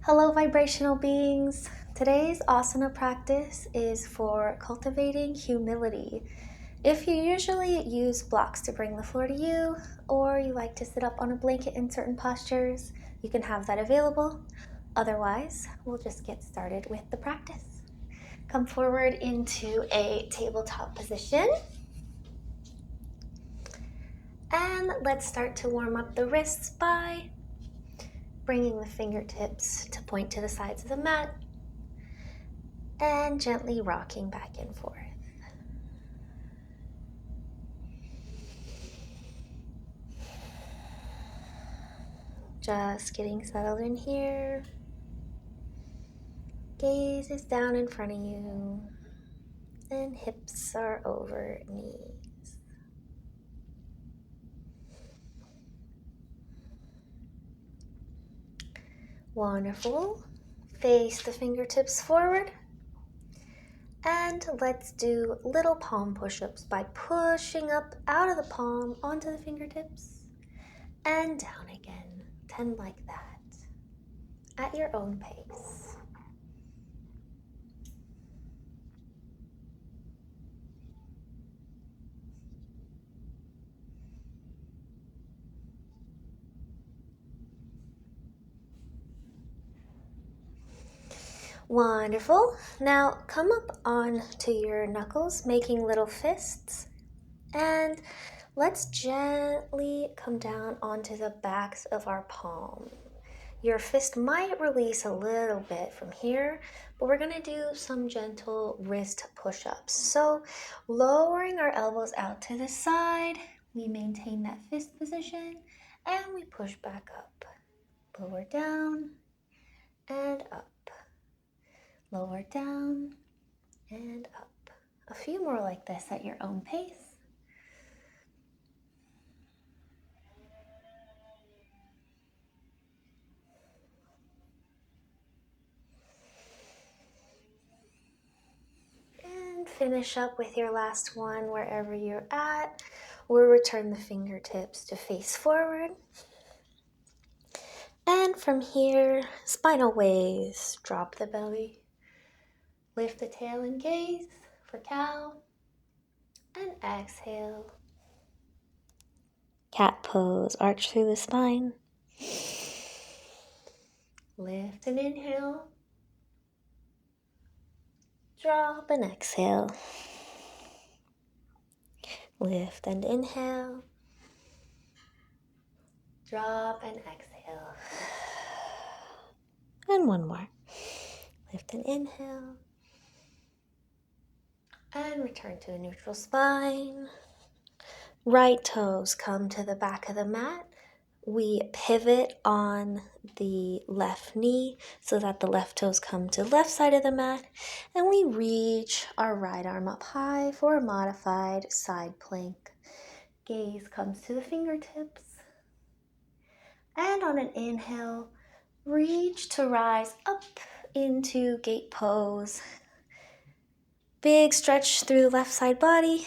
Hello, vibrational beings. Today's asana practice is for cultivating humility. If you usually use blocks to bring the floor to you, or you like to sit up on a blanket in certain postures, you can have that available. Otherwise, we'll just get started with the practice. Come forward into a tabletop position. And let's start to warm up the wrists by bringing the fingertips to point to the sides of the mat and gently rocking back and forth. Just getting settled in here. Gaze is down in front of you, and hips are over knees. Wonderful. Face the fingertips forward. And let's do little palm push-ups by pushing up out of the palm onto the fingertips and down again. 10 like that at your own pace. Wonderful. Now come up onto your knuckles, making little fists, and let's gently come down onto the backs of our palm. Your fist might release a little bit from here, but we're gonna do some gentle wrist push-ups. So lowering our elbows out to the side, we maintain that fist position, and we push back up. Lower down and up. Lower down and up. A few more like this at your own pace. And finish up with your last one wherever you're at. We'll return the fingertips to face forward. And from here, spinal waves. Drop the belly. Lift the tail and gaze for cow. And exhale. Cat pose. Arch through the spine. Lift and inhale. Drop and exhale. Lift and inhale. Drop and exhale. And one more. Lift and inhale. And return to a neutral spine. Right toes come to the back of the mat. We pivot on the left knee so that the left toes come to the left side of the mat. And we reach our right arm up high for a modified side plank. Gaze comes to the fingertips. And on an inhale, reach to rise up into gate pose. Big stretch through the left side body.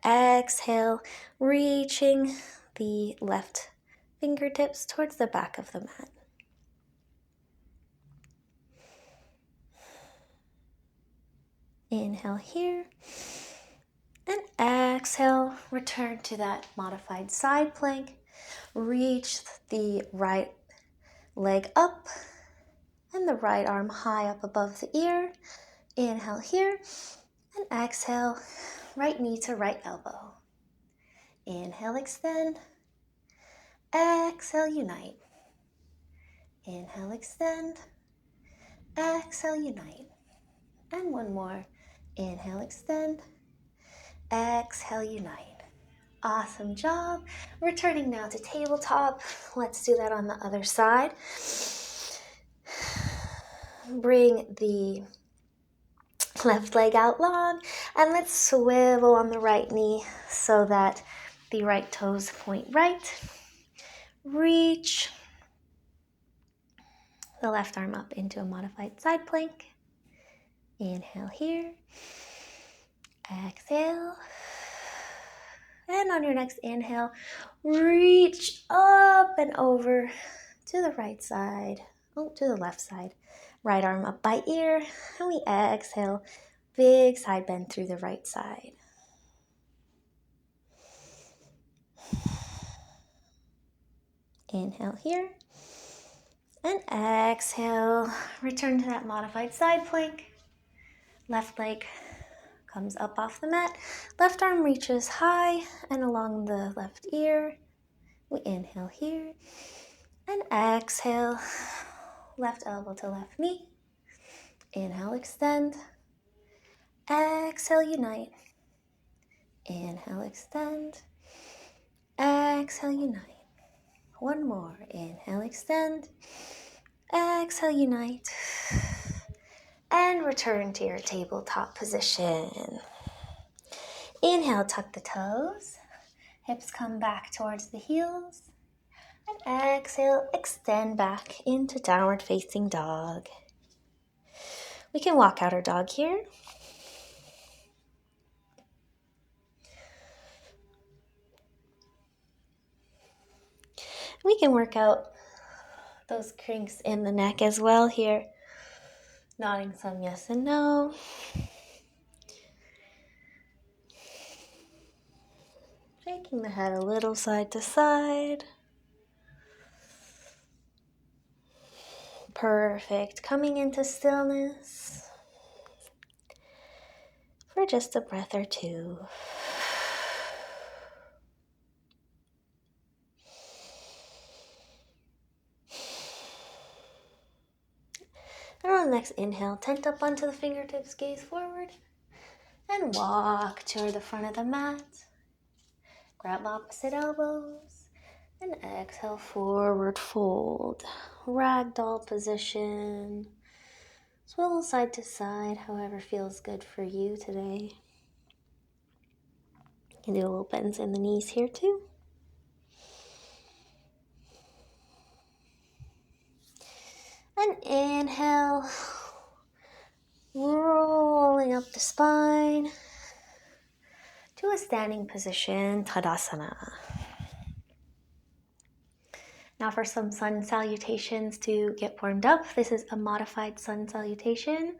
Exhale, reaching the left fingertips towards the back of the mat. Inhale here. And exhale, return to that modified side plank. Reach the right leg up and the right arm high up above the ear. Inhale here and exhale, right knee to right elbow. Inhale, extend. Exhale, unite. Inhale, extend. Exhale, unite. And one more. Inhale, extend. Exhale, unite. Awesome job. Returning now to tabletop. Let's do that on the other side. Bring the left leg out long, and let's swivel on the right knee so that the right toes point right. Reach the left arm up into a modified side plank. Inhale here. Exhale. And on your next inhale, reach up and over to the right side to the left side. Right arm up by ear, and we exhale, big side bend through the right side. Inhale here, and exhale, return to that modified side plank. Left leg comes up off the mat, left arm reaches high and along the left ear. We inhale here, and exhale, left elbow to left knee. Inhale, extend. Exhale, unite. Inhale, extend. Exhale, unite. One more. Inhale, extend. Exhale, unite. And return to your tabletop position. Inhale, tuck the toes. Hips come back towards the heels. And exhale, extend back into downward facing dog. We can walk out our dog here. We can work out those cranks in the neck as well here. Nodding some yes and no. Shaking the head a little side to side. Perfect. Coming into stillness for just a breath or two. And on the next inhale, tent up onto the fingertips, gaze forward, and walk to the front of the mat. Grab opposite elbows, and exhale, forward fold. Ragdoll position. Swivel side to side, however feels good for you today. You can do a little bends in the knees here too. And inhale, rolling up the spine to a standing position, Tadasana. Now for some sun salutations to get warmed up. This is a modified sun salutation.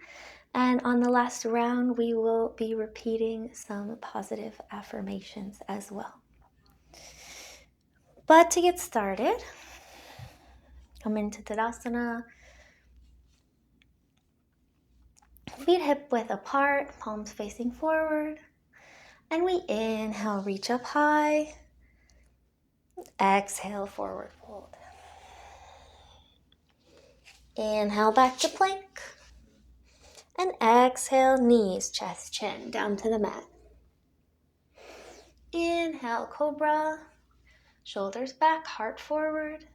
And on the last round, we will be repeating some positive affirmations as well. But to get started, come into Tadasana. Feet hip width apart, palms facing forward. And we inhale, reach up high. Exhale, forward fold. Inhale, back to plank. And exhale, knees, chest, chin, down to the mat. Inhale, cobra. Shoulders back, heart forward.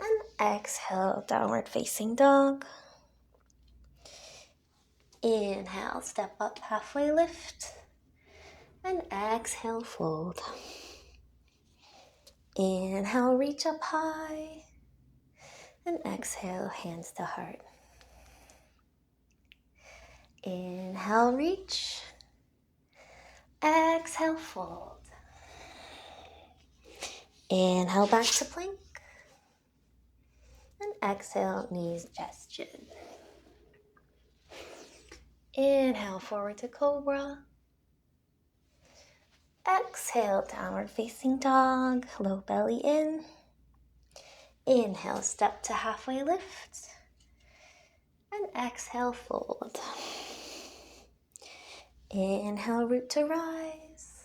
And exhale, downward facing dog. Inhale, step up, halfway lift. And exhale, fold. Inhale, reach up high. And exhale, hands to heart. Inhale, reach. Exhale, fold. Inhale, back to plank. And exhale, knees, chest, chin. Inhale, forward to cobra. Exhale, downward facing dog, low belly in. Inhale, step to halfway lift. And exhale, fold. Inhale, root to rise.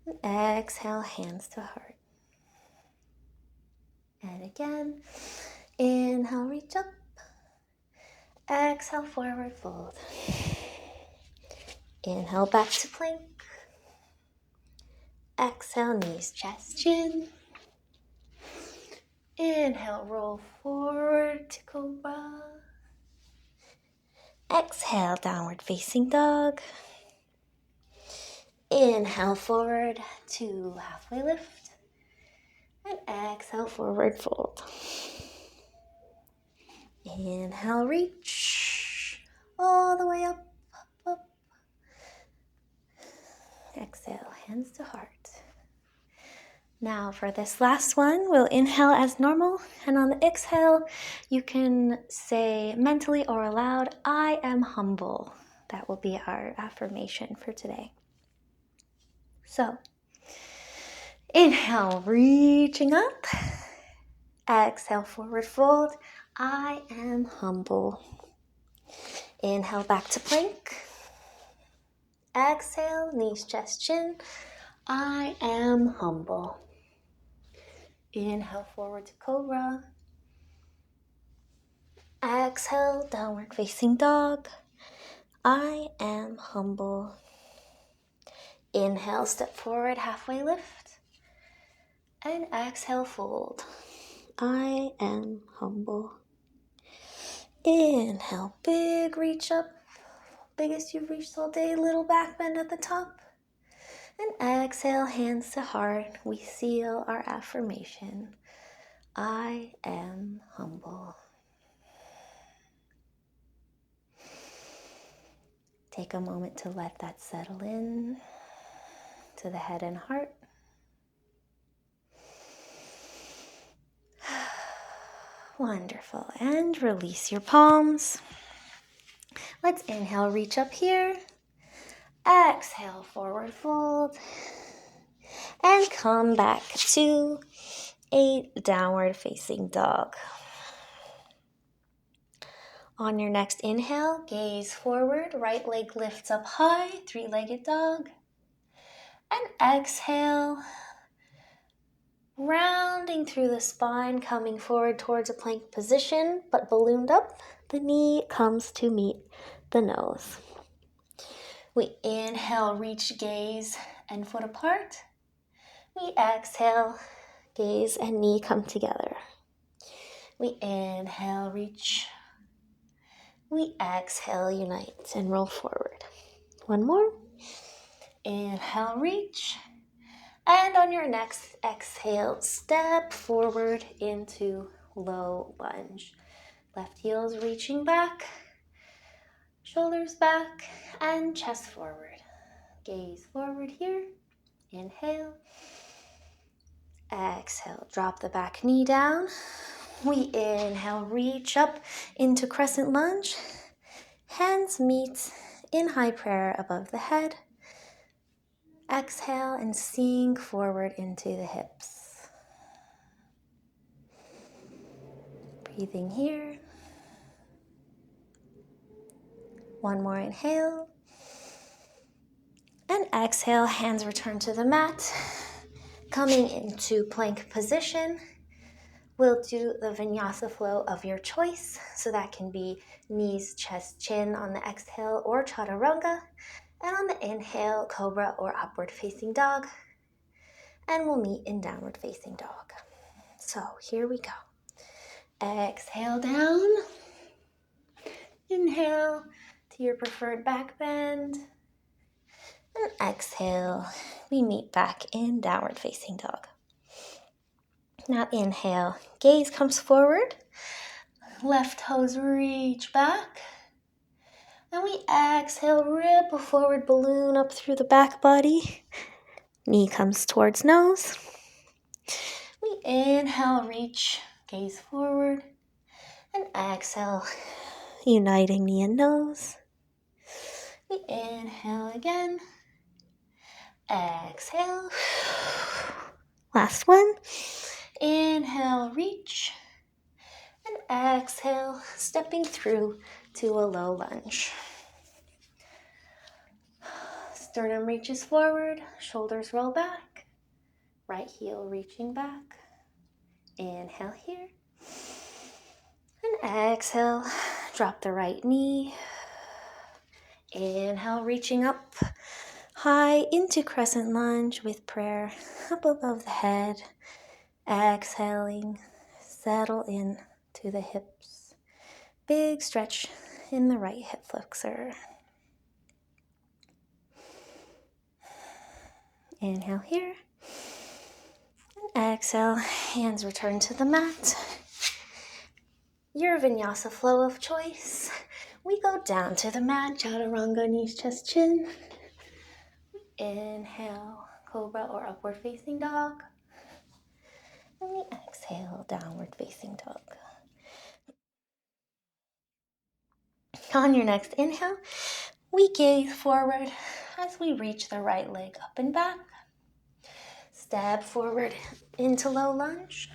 And exhale, hands to heart. And again, inhale, reach up. Exhale, forward fold. Inhale, back to plank. Exhale, knees, chest, chin. Inhale, roll forward to cobra. Exhale, downward facing dog. Inhale, forward to halfway lift. And exhale, forward fold. Inhale, reach all the way up, up, up. Exhale, hands to heart. Now for this last one, we'll inhale as normal, and on the exhale, you can say mentally or aloud, I am humble. That will be our affirmation for today. So, inhale, reaching up. Exhale, forward fold. I am humble. Inhale, back to plank. Exhale, knees, chest, chin. I am humble. Inhale, forward to cobra. Exhale, downward facing dog. I am humble. Inhale, step forward, halfway lift. And exhale, fold. I am humble. Inhale, big reach up. Biggest you've reached all day, little back bend at the top. And exhale, hands to heart. We seal our affirmation. I am humble. Take a moment to let that settle in to the head and heart. Wonderful. And release your palms. Let's inhale, reach up here. Exhale, forward fold. And come back to a downward facing dog. On your next inhale, gaze forward, right leg lifts up high, three-legged dog. And exhale, rounding through the spine, coming forward towards a plank position, but ballooned up. The knee comes to meet the nose. We inhale, reach, gaze, and foot apart. We exhale, gaze and knee come together. We inhale, reach. We exhale, unite, and roll forward. One more. Inhale, reach. And on your next exhale, step forward into low lunge. Left heel's reaching back, shoulders back, and chest forward. Gaze forward here. Inhale. Exhale, drop the back knee down. We inhale, reach up into crescent lunge. Hands meet in high prayer above the head. Exhale and sink forward into the hips. Breathing here. One more inhale. And exhale, hands return to the mat. Coming into plank position. We'll do the vinyasa flow of your choice. So that can be knees, chest, chin on the exhale or chaturanga. And on the inhale, cobra or upward facing dog. And we'll meet in downward facing dog. So here we go. Exhale down. Inhale to your preferred back bend. And exhale, we meet back in downward facing dog. Now inhale, gaze comes forward. Left toes reach back. And we exhale, ripple forward, balloon up through the back body. Knee comes towards nose. We inhale, reach, gaze forward. And exhale, uniting knee and nose. We inhale again. Exhale. Last one. Inhale, reach. And exhale, stepping through to a low lunge. Sternum reaches forward, shoulders roll back. Right heel reaching back. Inhale here. And exhale, drop the right knee. Inhale, reaching up high into crescent lunge with prayer up above the head. Exhaling, settle in to the hips. Big stretch in the right hip flexor. Inhale here. And exhale, hands return to the mat. Your vinyasa flow of choice. We go down to the mat, chaturanga, knees, chest, chin. Inhale, cobra or upward facing dog. And we exhale, downward facing dog. On your next inhale, we gaze forward as we reach the right leg up and back. Step forward into low lunge.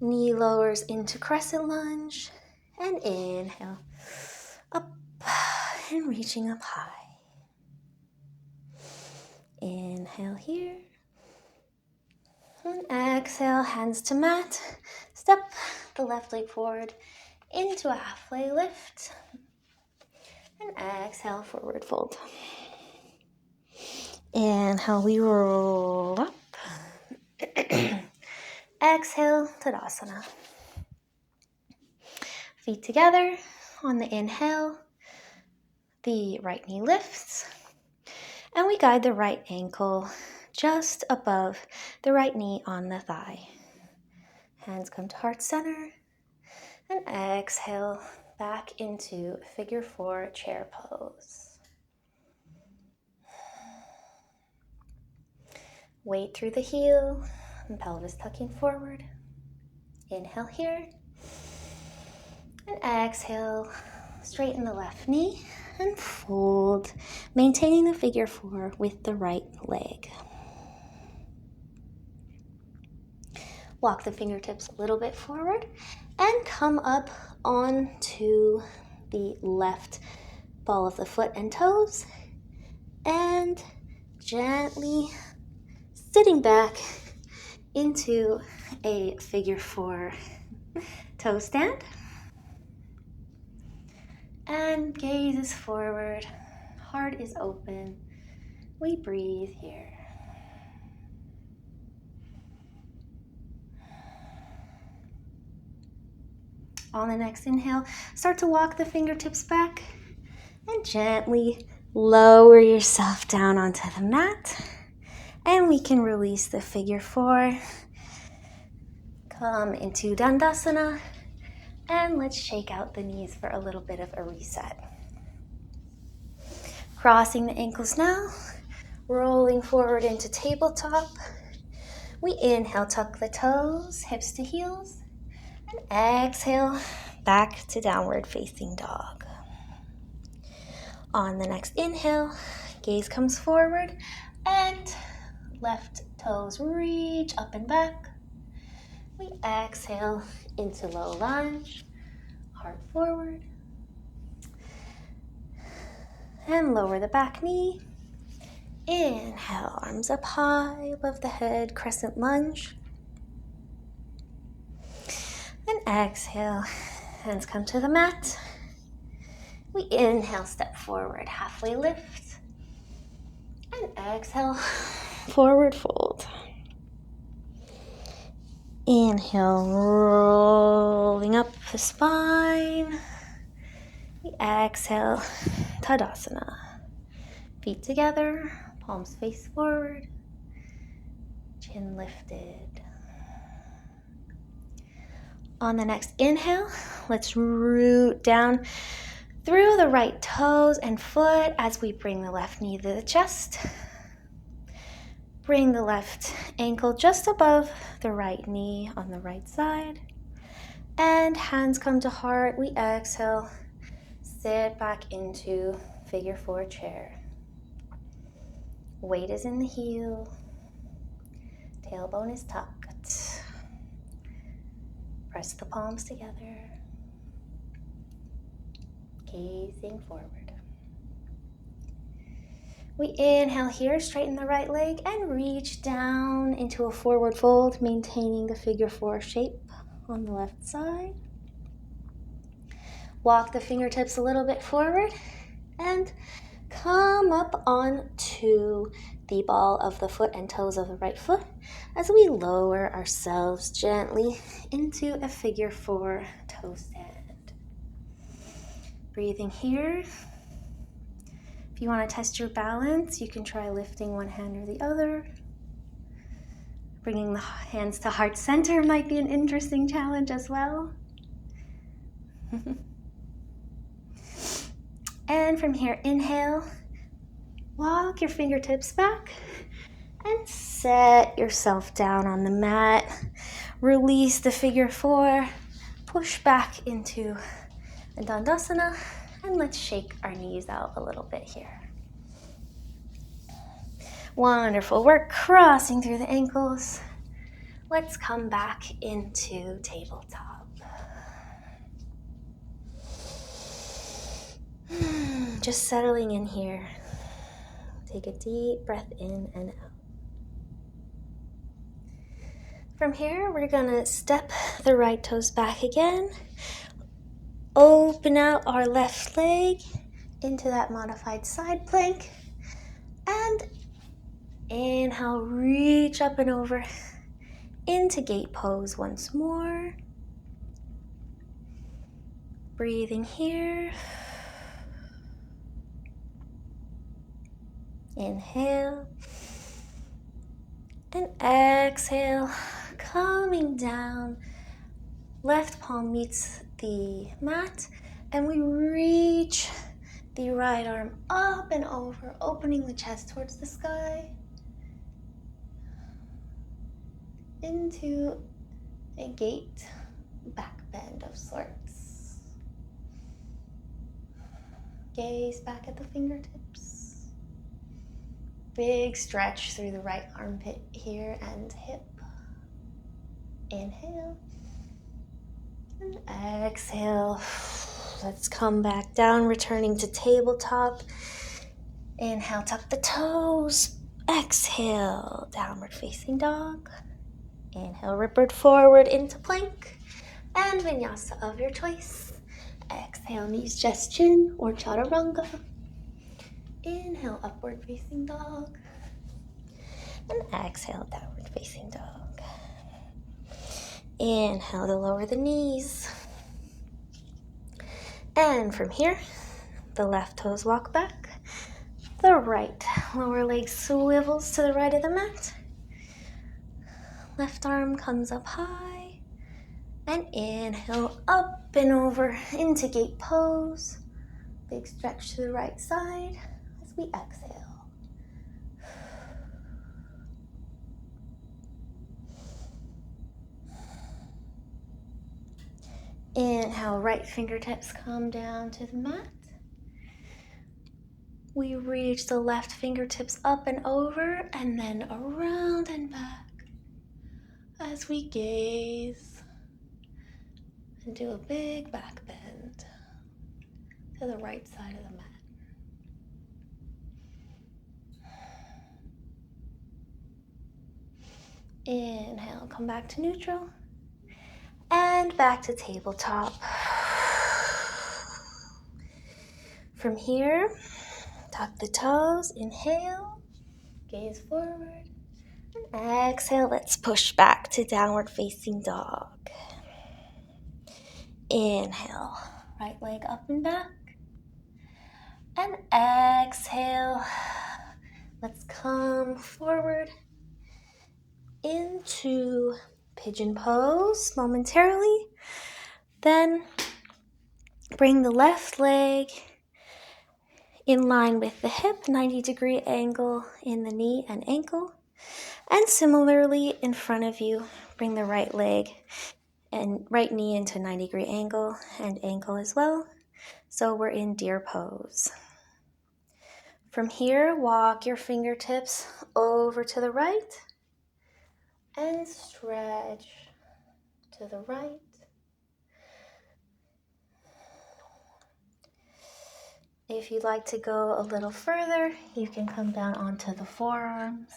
Knee lowers into crescent lunge. And inhale, up and reaching up high. Inhale here. And exhale, hands to mat. Step the left leg forward into a halfway lift. And exhale, forward fold. Inhale, we roll up. Exhale, Tadasana. Feet together on the inhale. The right knee lifts. And we guide the right ankle just above the right knee on the thigh. Hands come to heart center. And exhale back into figure 4 chair pose. Weight through the heel and pelvis tucking forward. Inhale here. And exhale, straighten the left knee and fold, maintaining the figure 4 with the right leg. Walk the fingertips a little bit forward and come up onto the left ball of the foot and toes, and gently sitting back into a figure 4 toe stand. And gaze is forward, heart is open. We breathe here. On the next inhale, start to walk the fingertips back and gently lower yourself down onto the mat. And we can release the figure 4. Come into Dandasana. And let's shake out the knees for a little bit of a reset. Crossing the ankles now, rolling forward into tabletop. We inhale, tuck the toes, hips to heels. And exhale, back to downward facing dog. On the next inhale, gaze comes forward and left toes reach up and back. We exhale into low lunge, heart forward. And lower the back knee. Inhale, arms up high above the head, crescent lunge. And exhale, hands come to the mat. We inhale, step forward, halfway lift. And exhale, forward fold. Inhale, rolling up the spine. We exhale, Tadasana. Feet together, palms face forward, chin lifted. On the next inhale, let's root down through the right toes and foot as we bring the left knee to the chest. Bring the left ankle just above the right knee on the right side. And hands come to heart. We exhale, sit back into figure 4 chair. Weight is in the heel. Tailbone is tucked. Press the palms together. Gazing forward. We inhale here, straighten the right leg and reach down into a forward fold, maintaining the figure 4 shape on the left side. Walk the fingertips a little bit forward and come up onto the ball of the foot and toes of the right foot as we lower ourselves gently into a figure 4 toe stand. Breathing here. If you want to test your balance, you can try lifting one hand or the other. Bringing the hands to heart center might be an interesting challenge as well. And from here, inhale, walk your fingertips back And set yourself down on the mat. Release the figure four. Push back into a dandasana. And let's shake our knees out a little bit here. Wonderful work crossing through the ankles. Let's come back into tabletop. Just settling in here. Take a deep breath in and out. From here, we're gonna step the right toes back again. Open out our left leg into that modified side plank. And inhale, reach up and over into gate pose once more. Breathing here. Inhale. And exhale, coming down. Left palm meets the mat. And we reach the right arm up and over, opening the chest towards the sky. Into a gate back bend of sorts. Gaze back at the fingertips. Big stretch through the right armpit here and hip. Inhale. And exhale. Let's come back down, returning to tabletop. Inhale, tuck the toes. Exhale, downward facing dog. Inhale, ripward forward into plank. And vinyasa of your choice. Exhale, knees chest chin or chaturanga. Inhale, upward facing dog. And exhale, downward facing dog. Inhale to lower the knees. And from here, the left toes walk back. The right lower leg swivels to the right of the mat. Left arm comes up high. And inhale, up and over into gate pose. Big stretch to the right side as we exhale. Inhale, right fingertips come down to the mat. We reach the left fingertips up and over and then around and back as we gaze and do a big back bend to the right side of the mat. Inhale, come back to neutral and back to tabletop. From here, tuck the toes, inhale, gaze forward, and exhale, let's push back to downward facing dog. Inhale, right leg up and back, and exhale, let's come forward into pigeon pose momentarily, then bring the left leg in line with the hip, 90-degree angle in the knee and ankle. And similarly, in front of you, bring the right leg and right knee into 90-degree angle and ankle as well. So we're in deer pose. From here, walk your fingertips over to the right and stretch to the right. If you'd like to go a little further, you can come down onto the forearms.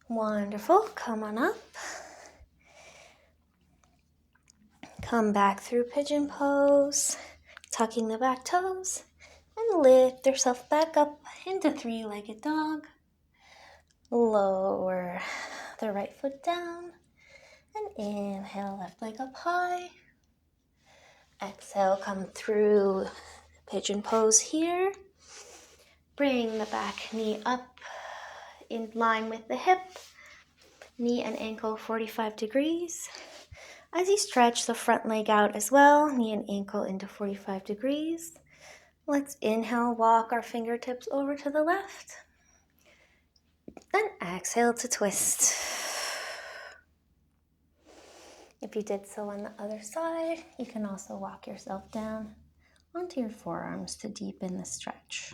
Wonderful. Come on up. Come back through pigeon pose, tucking the back toes, and lift yourself back up into three-legged dog. Lower the right foot down, and inhale, left leg up high. Exhale, come through pigeon pose here. Bring the back knee up in line with the hip. Knee and ankle 45 degrees. As you stretch the front leg out as well, knee and ankle into 45 degrees. Let's inhale, walk our fingertips over to the left. And exhale to twist. If you did so on the other side, you can also walk yourself down onto your forearms to deepen the stretch.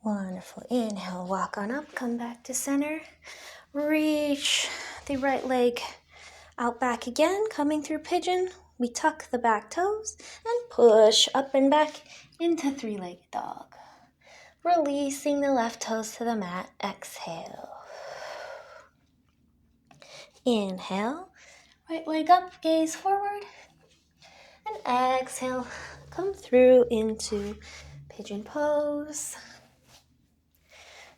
Wonderful. Inhale, walk on up, come back to center. Reach the right leg out back again, coming through pigeon. We tuck the back toes and push up and back into three-legged dog. Releasing the left toes to the mat. Exhale. Inhale, right leg up, gaze forward. And exhale, come through into pigeon pose.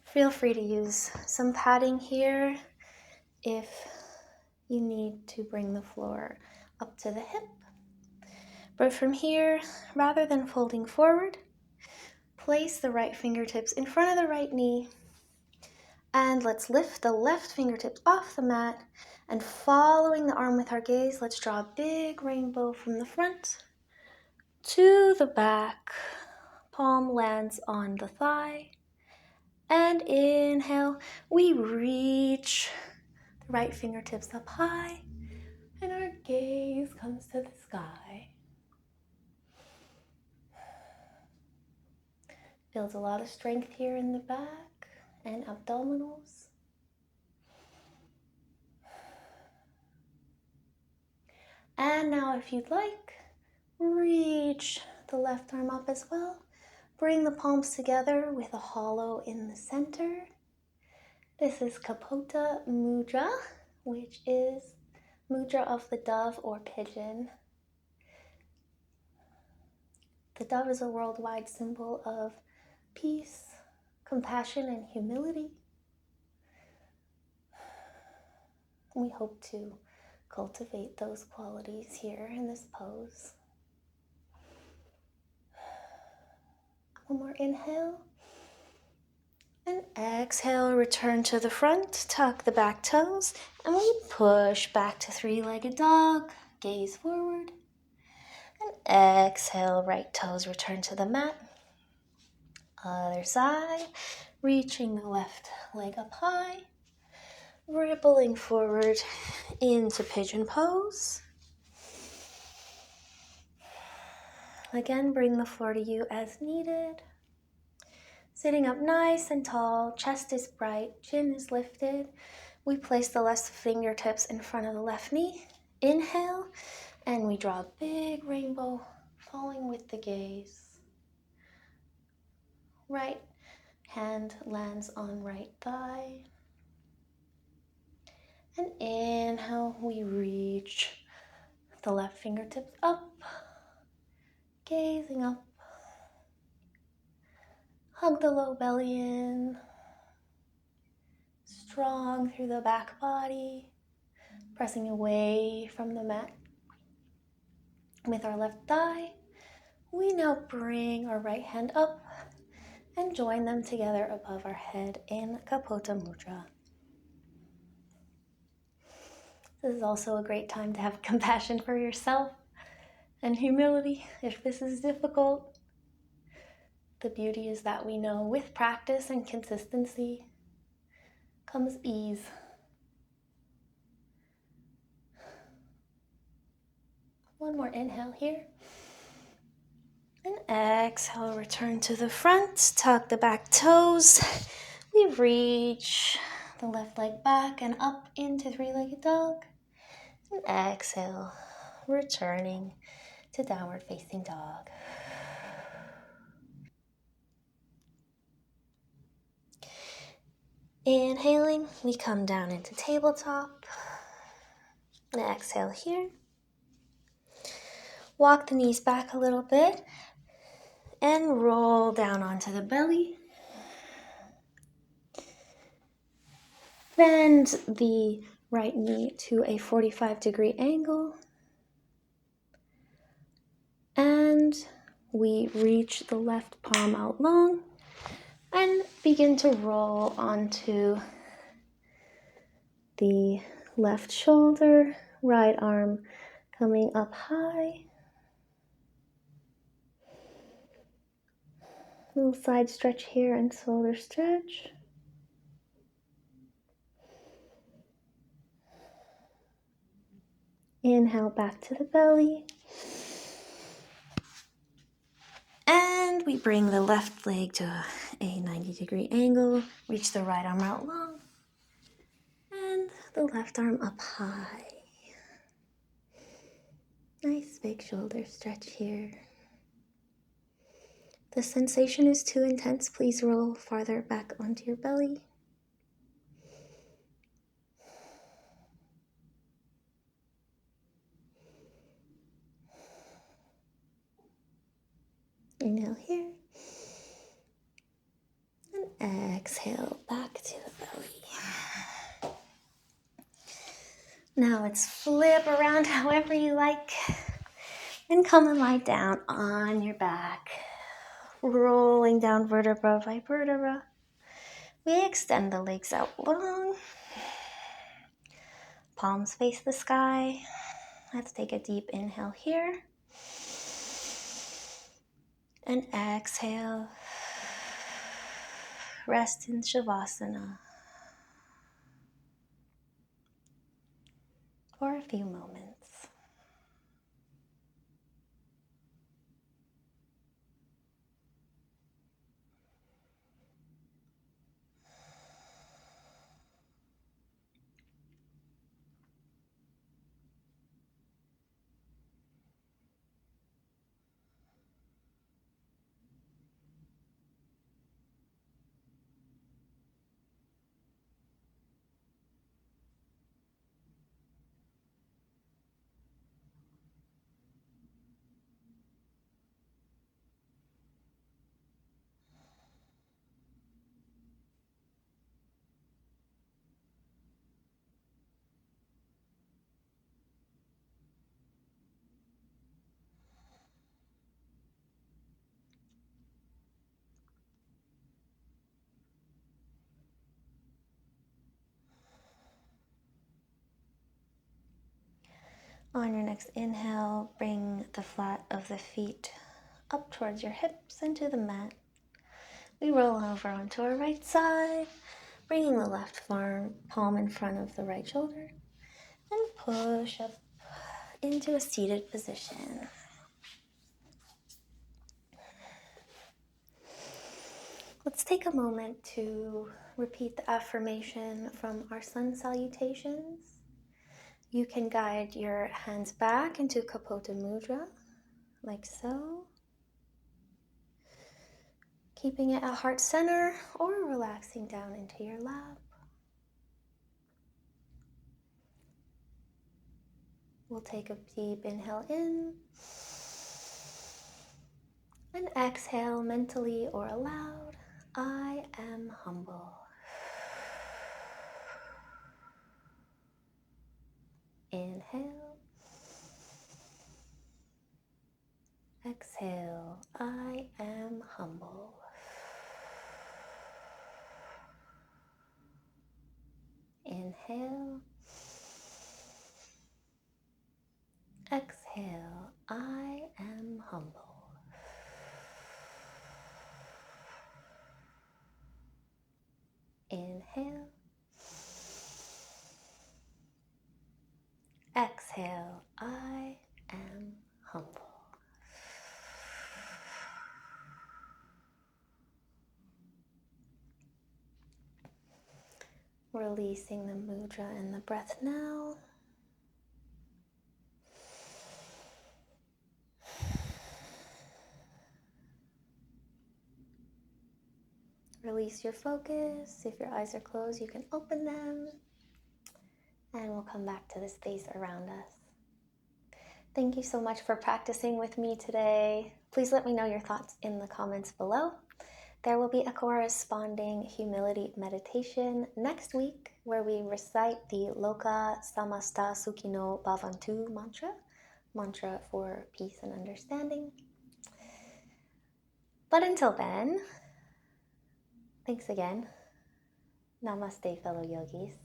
Feel free to use some padding here if you need to bring the floor up to the hip. But from here, rather than folding forward, place the right fingertips in front of the right knee. And let's lift the left fingertips off the mat. And following the arm with our gaze, let's draw a big rainbow from the front to the back. Palm lands on the thigh. And inhale, we reach the right fingertips up high. And our gaze comes to the sky. Builds a lot of strength here in the back and abdominals. And now if you'd like, reach the left arm up as well. Bring the palms together with a hollow in the center. This is kapota mudra, which is mudra of the dove or pigeon. The dove is a worldwide symbol of peace, compassion, and humility. We hope to cultivate those qualities here in this pose. One more inhale. And exhale, return to the front, tuck the back toes, and we push back to three-legged dog, gaze forward. And exhale, right toes return to the mat. Other side, reaching the left leg up high, rippling forward into pigeon pose. Again, bring the floor to you as needed. Sitting up nice and tall, chest is bright, chin is lifted. We place the left fingertips in front of the left knee. Inhale, and we draw a big rainbow, falling with the gaze. Right hand lands on right thigh. And inhale, we reach the left fingertips up, gazing up. Hug the low belly in, strong through the back body, pressing away from the mat. With our left thigh, we now bring our right hand up and join them together above our head in kapota mudra. This is also a great time to have compassion for yourself and humility if this is difficult. The beauty is that we know with practice and consistency comes ease. One more inhale here. And exhale, return to the front, tuck the back toes. We reach the left leg back and up into three-legged dog. And exhale, returning to downward facing dog. Inhaling, we come down into tabletop. And exhale here. Walk the knees back a little bit. And roll down onto the belly. Bend the right knee to a 45-degree angle. And we reach the left palm out long and begin to roll onto the left shoulder, right arm coming up high. Little side stretch here and shoulder stretch. Inhale back to the belly. And we bring the left leg to a 90-degree angle. Reach the right arm out long. And the left arm up high. Nice big shoulder stretch here. If the sensation is too intense, please roll farther back onto your belly. Inhale here. And exhale back to the belly. Now let's flip around however you like. And come and lie down on your back. Rolling down vertebra by vertebra. We extend the legs out long. Palms face the sky. Let's take a deep inhale here. And exhale. Rest in savasana for a few moments. On your next inhale, bring the flat of the feet up towards your hips and to the mat. We roll over onto our right side, bringing the left palm in front of the right shoulder, and push up into a seated position. Let's take a moment to repeat the affirmation from our sun salutations. You can guide your hands back into kapota mudra, like so. Keeping it at heart center or relaxing down into your lap. We'll take a deep inhale in. And exhale mentally or aloud. I am humble. Inhale. Exhale. I am humble. Inhale. Exhale. I am humble. Inhale. Exhale. I am humble. Releasing the mudra and the breath now. Release your focus. If your eyes are closed, you can open them. And we'll come back to the space around us. Thank you so much for practicing with me today. Please let me know your thoughts in the comments below. There will be a corresponding humility meditation next week where we recite the Loka Samasta Sukhino Bhavantu mantra for peace and understanding. But until then, thanks again. Namaste, fellow yogis.